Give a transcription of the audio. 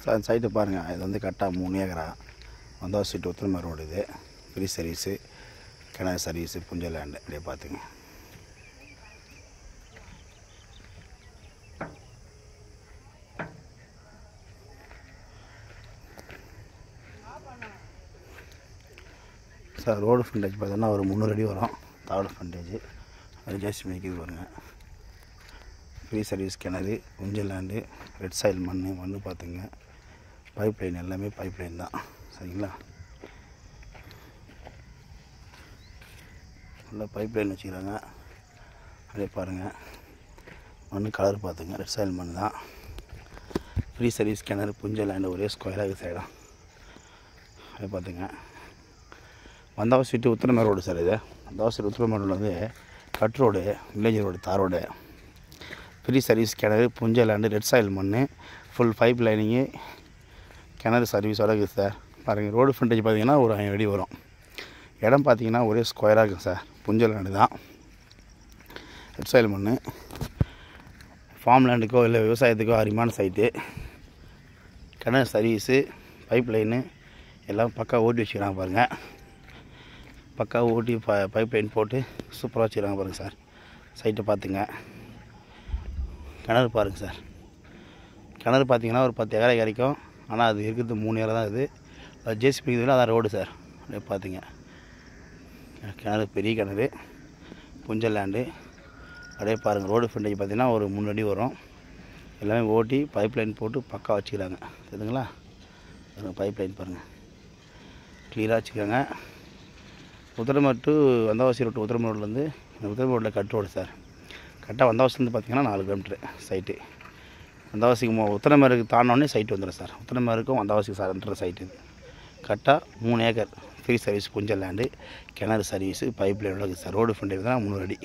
Sir site பாருங்கள், இது வந்து கரெக்டாக 3 ஏக்கரா வந்தா ஸ்ட்ரீட் உத்திரமேர் ரோடு. இது ஃப்ரீ சர்வீஸு, கிணறு சர்வீஸு, புஞ்ச லேண்டு. அப்படியே பார்த்துங்க. சார் ரோடு ஃப்ரண்டேஜ் பார்த்தோன்னா ஒரு 300 அடி வரும். தாவட ஃப்ரண்டேஜ் அது ஜாஸ்தி மேய்க்குது பாருங்கள். ஃப்ரீ சர்வீஸ், கிணறு, புஞ்ச லேண்டு, ரெட் சாயில் மண் பார்த்துங்க. பைப் லைன் எல்லாமே பைப் லைன் தான். சரிங்களா? நல்லா பைப் லைன் வச்சுக்கிறாங்க. அப்படியே பாருங்கள், மண் கலர் பார்த்துங்க. ரெட் சாயில் மண் தான். ஃப்ரீ சர்வீஸ், கிணறு, புஞ்ச லேண்டு ஒரே ஸ்கொயராக இருக்குது சைடம். அப்படியே பார்த்துங்க. வந்தாவ ஸ்ட்ரீட்டு உத்திரமேர் ரோடு சார். இது வந்தாவ ஸ்ட்ரீட் உத்திரமேர் ரோடு வந்து கட் ரோடு, வில்லேஜ் ரோடு, தார் ரோடு. ஃப்ரீ சர்வீஸ், கிணறு, புஞ்ச லேண்டு, ரெட் சாயில் மண், ஃபுல் பைப் லைனிங்கு, கிணறு சர்வீஸோட இருக்குது சார். பாருங்கள், ரோடு ஃப்ரண்டேஜ் பார்த்திங்கன்னா ஒரு 5 அடி வரும். இடம் பார்த்திங்கன்னா ஒரே ஸ்கொயராக இருக்குது சார். புஞ்ச லேண்டு தான், ரெட் சாயில் மண். ஃபார்ம் லேண்டுக்கோ இல்லை விவசாயத்துக்கோ அருமையான சைட்டு. கிணறு சர்வீஸு, பைப் லைனு எல்லாம் பக்கா ஓட்டி வச்சுக்கிறாங்க பாருங்கள். பக்கா ஓட்டி பைப் லைன் போட்டு சூப்பராக வச்சுக்கிறாங்க பாருங்கள் சார். சைட்டை பார்த்துங்க. கிணறு பாருங்கள் சார். கிணறு பார்த்திங்கன்னா ஒரு 10 ஏக்கரை கிடைக்கும். ஆனால் அது இருக்கிறது 3 ஏக்கரை தான். இது ஜேசிபி இருக்குதுன்னா அதான் ரோடு சார். அப்படியே பார்த்துங்க. கிணறு பெரிய கிணறு, புஞ்ச லேண்டு. அப்படியே பாருங்கள், ரோடு ஃப்ரண்டேஜ் பார்த்திங்கன்னா ஒரு 3 அடி வரும். எல்லாமே ஓட்டி பைப் லைன் போட்டு பக்கா வச்சுக்கிறாங்க. சரிங்களா? பைப் லைன் பாருங்கள், க்ளியராக வச்சுக்கிறாங்க. உத்திரமேர் டு வந்தவாசி ரோட்டு, உத்திரமேர் ரோட்லேருந்து உத்திரமேர் ரோட்டில் கட் ரோடு சார். கரெக்டாக வந்தவாசிலேருந்து பார்த்திங்கன்னா 4 கிலோமீட்ரு சைட்டு. வந்தவாசிக்கு உத்திரமேருக்கு தாண்டினோடனே சைட்டு வந்துடும் சார். உத்திரமேருக்கும் வந்தவாசிக்கு சார்ன்ற சைட்டு இது. கரெக்டாக 3 ஏக்கர் ஃப்ரீ சர்வீஸ், புஞ்ச லேண்டு, கிணறு சர்வீஸு, பைப் லைனோட இருக்குது சார். ரோடு ஃப்ரண்டேஜ் தான் 300 அடி.